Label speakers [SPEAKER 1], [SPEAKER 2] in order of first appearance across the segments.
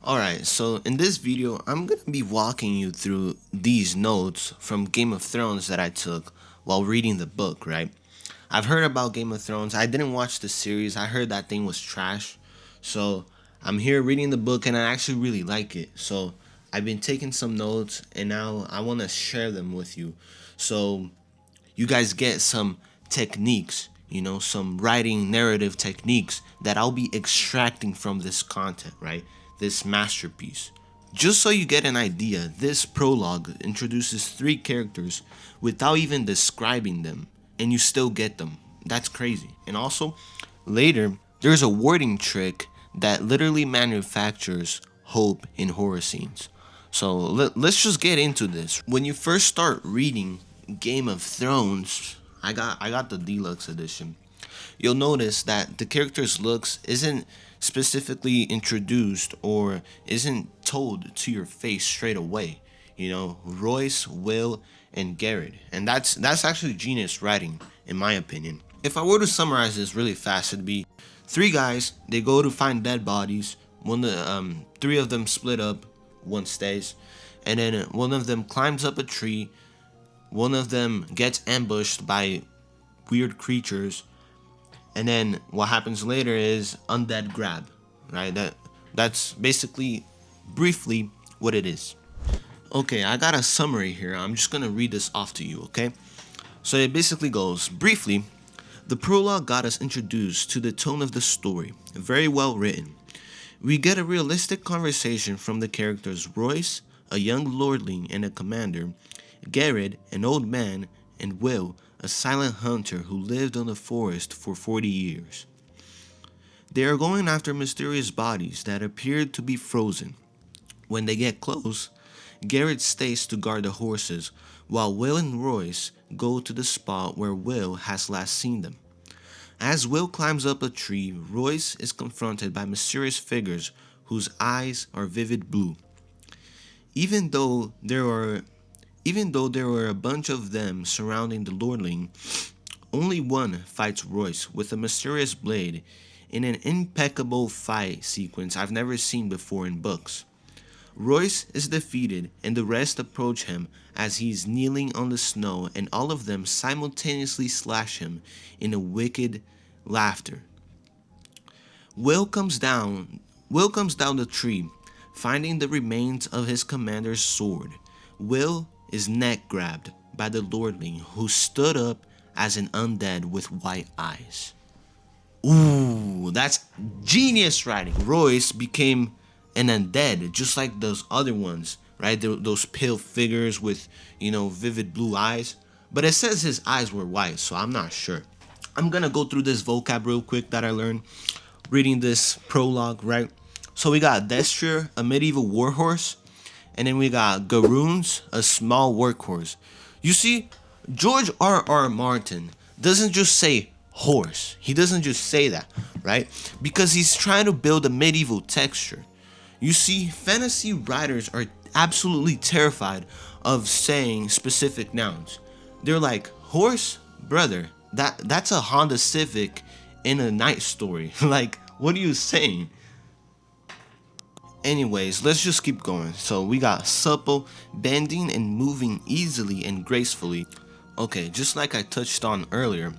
[SPEAKER 1] Alright, so in this video, I'm gonna be walking you through these notes from Game of Thrones that I took while reading the book, right? I've heard about Game of Thrones. I didn't watch the series. I heard that thing was trash. So I'm here reading the book and I actually really like it. So I've been taking some notes and now I want to share them with you. So you guys get some techniques, some writing narrative techniques that I'll be extracting from this content, right? This masterpiece. Just so you get an idea, this prologue introduces three characters without even describing them, and you still get them. That's crazy. And also, later, there's a wording trick that literally manufactures hope in horror scenes. So let's just get into this. When you first start reading Game of Thrones, I got the deluxe edition. You'll notice that the character's looks isn't specifically introduced or isn't told to your face straight away. Royce, Will, and Garrett, and that's actually genius writing, in my opinion. If I were to summarize this really fast, it'd be three guys. They go to find dead bodies. Three of them split up. One stays, and then one of them climbs up a tree. One of them gets ambushed by weird creatures, and then what happens later is undead grab, right? That's basically briefly what it is. Okay, I got a summary here. I'm just gonna read this off to you, okay? So it basically goes briefly. The prologue got us introduced to the tone of the story, very well written. We get a realistic conversation from the characters Royce, a young lordling and a commander, Garrett, an old man, and Will, a silent hunter who lived on the forest for 40 years. They are going after mysterious bodies that appeared to be frozen. When they get close, Garrett stays to guard the horses, while Will and Royce go to the spot where Will has last seen them. As Will climbs up a tree, Royce is confronted by mysterious figures whose eyes are vivid blue. Even though there were a bunch of them surrounding the lordling, only one fights Royce with a mysterious blade in an impeccable fight sequence I've never seen before in books. Royce is defeated and the rest approach him as he is kneeling on the snow, and all of them simultaneously slash him in a wicked laughter. Will comes down the tree, finding the remains of his commander's sword. Will is neck grabbed by the lordling, who stood up as an undead with white eyes. Ooh, that's genius writing. Royce became an undead, just like those other ones, right? Those pale figures with, vivid blue eyes. But it says his eyes were white, so I'm not sure. I'm gonna go through this vocab real quick that I learned reading this prologue, right? So we got Destrier, a medieval warhorse, and then we got Garoons, a small workhorse. You see, George R. Martin doesn't just say horse. He doesn't just say that, right? Because he's trying to build a medieval texture. You see, fantasy writers are absolutely terrified of saying specific nouns. They're like, horse, brother, that's a Honda Civic in a night story. Like, what are you saying? Anyways, let's just keep going. So we got supple, bending and moving easily and gracefully. Okay, just like I touched on earlier,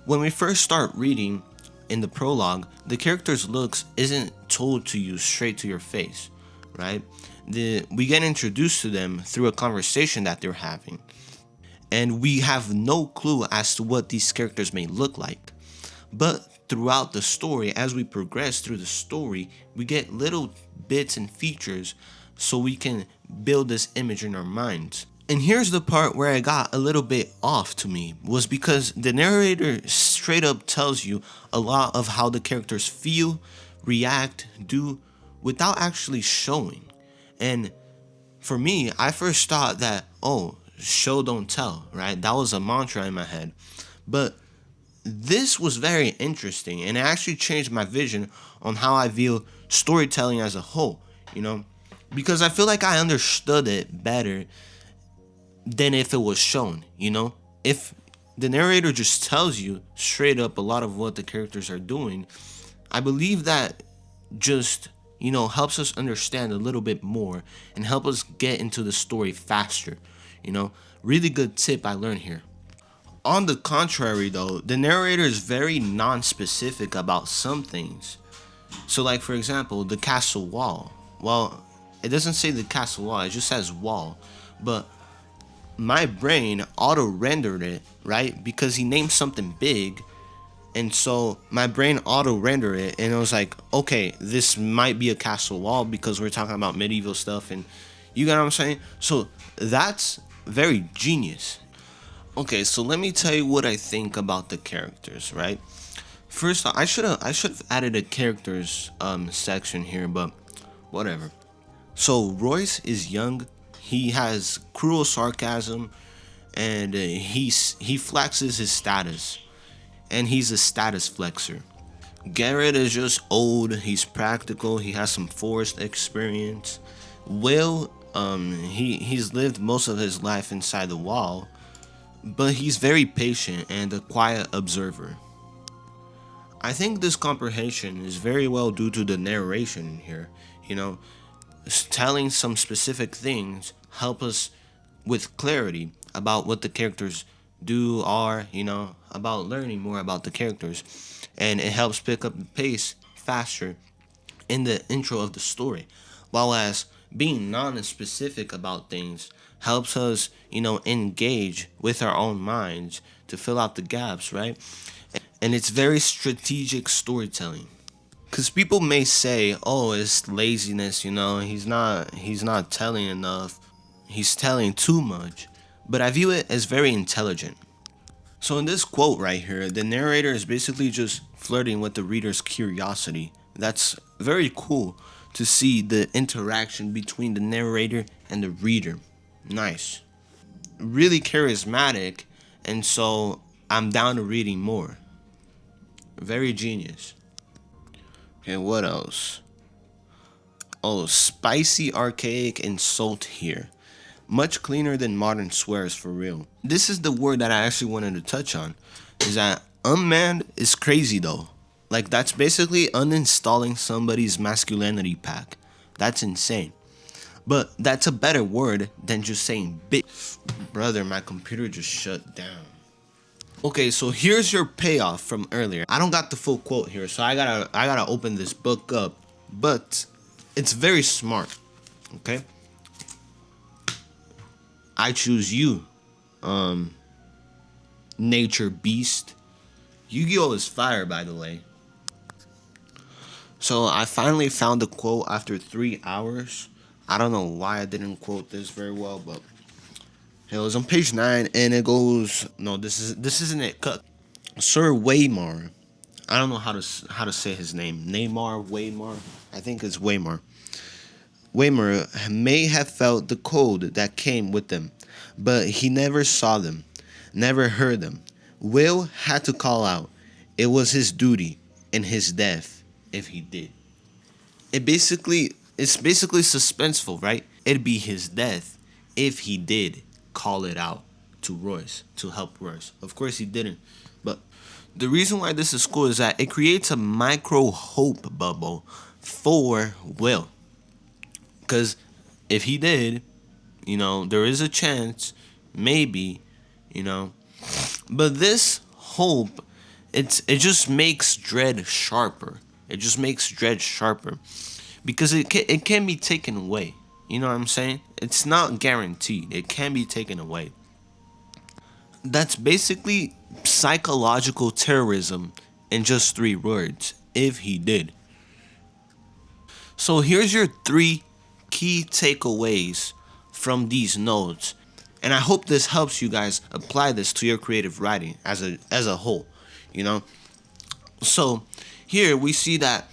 [SPEAKER 1] when we first start reading in the prologue, the character's looks isn't told to you straight to your face, right? We get introduced to them through a conversation that they're having, and we have no clue as to what these characters may look like. But throughout the story, as we progress through the story, we get little bits and features so we can build this image in our minds. And here's the part where I got a little bit off to me, was because the narrator straight up tells you a lot of how the characters feel, react, do, without actually showing. And for me, I first thought that, show don't tell, right? That was a mantra in my head. But this was very interesting, and it actually changed my vision on how I view storytelling as a whole, because I feel like I understood it better than if it was shown. If the narrator just tells you straight up a lot of what the characters are doing, I believe that just, helps us understand a little bit more and help us get into the story faster. You know, really good tip I learned here. On the contrary, though, the narrator is very non-specific about some things. So, like for example, the castle wall. Well, it doesn't say the castle wall; it just says wall. But my brain auto rendered it, right? Because he named something big. And so my brain auto rendered it, and it was like, okay, this might be a castle wall because we're talking about medieval stuff, and you get what I'm saying? So that's very genius. Okay, so let me tell you what I think about the characters, right? First, I should have added a characters section here, but whatever. So Royce is young. He has cruel sarcasm, and he flexes his status, and he's a status flexer. Garrett is just old. He's practical. He has some forest experience. Will, he's lived most of his life inside the wall, but he's very patient and a quiet observer. I think this comprehension is very well due to the narration here. You know, telling some specific things help us with clarity about what the characters do are, about learning more about the characters. And it helps pick up the pace faster in the intro of the story. While as being non-specific about things helps us, engage with our own minds to fill out the gaps, right? And it's very strategic storytelling. Because people may say, "Oh, it's laziness," he's not telling enough, he's telling too much. But I view it as very intelligent. So in this quote right here, the narrator is basically just flirting with the reader's curiosity. That's very cool to see the interaction between the narrator and the reader. Nice. Really charismatic, and so I'm down to reading more. Very genius. Okay, what else? Oh, spicy, archaic, and salt here. Much cleaner than modern swears for real. This is the word that I actually wanted to touch on. Is that unmanned is crazy though. Like that's basically uninstalling somebody's masculinity pack. That's insane. But that's a better word than just saying bitch. Brother, my computer just shut down. Okay, so here's your payoff from earlier. I don't got the full quote here, so I gotta open this book up. But it's very smart. Okay? I choose you, nature beast. Yu-Gi-Oh is fire, by the way. So I finally found the quote after 3 hours. I don't know why I didn't quote this very well, but it was on page 9, and it goes. No, this isn't it. Cut. Sir Waymar. I don't know how to say his name. Neymar, Waymar. I think it's Waymar. Waymer may have felt the cold that came with them, but he never saw them, never heard them. Will had to call out. It was his duty and his death if he did. It's basically suspenseful, right? It'd be his death if he did call it out to Royce to help Royce. Of course he didn't, but the reason why this is cool is that it creates a micro hope bubble for Will. Because if he did, there is a chance, maybe, you know. But this hope, it just makes dread sharper. It just makes dread sharper because it can be taken away. You know what I'm saying? It's not guaranteed. It can be taken away. That's basically psychological terrorism in just 3 words. If he did. So here's your 3 key takeaways from these notes. And I hope this helps you guys apply this to your creative writing as a whole, you know. So here we see that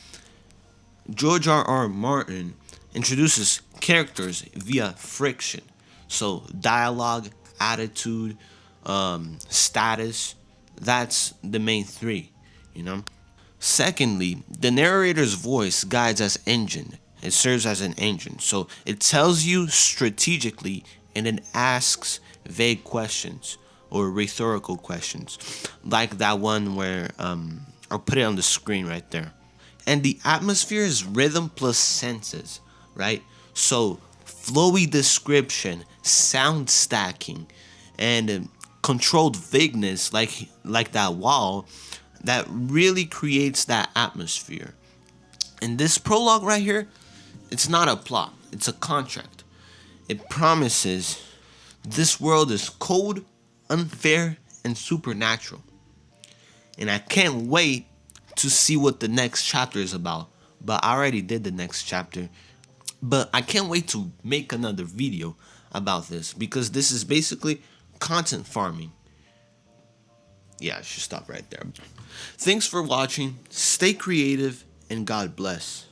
[SPEAKER 1] George R. Martin introduces characters via friction. So dialogue, attitude, status, that's the main 3, you know. Secondly, the narrator's voice guides as engine. It serves as an engine. So it tells you strategically and it asks vague questions or rhetorical questions. Like that one where I'll put it on the screen right there. And the atmosphere is rhythm plus senses, right? So flowy description, sound stacking, and controlled vagueness, like that wall, that really creates that atmosphere. And this prologue right here, it's not a plot, it's a contract. It promises this world is cold, unfair, and supernatural. And I can't wait to see what the next chapter is about. But I already did the next chapter. But I can't wait to make another video about this because this is basically content farming. Yeah, I should stop right there. Thanks for watching. Stay creative and God bless.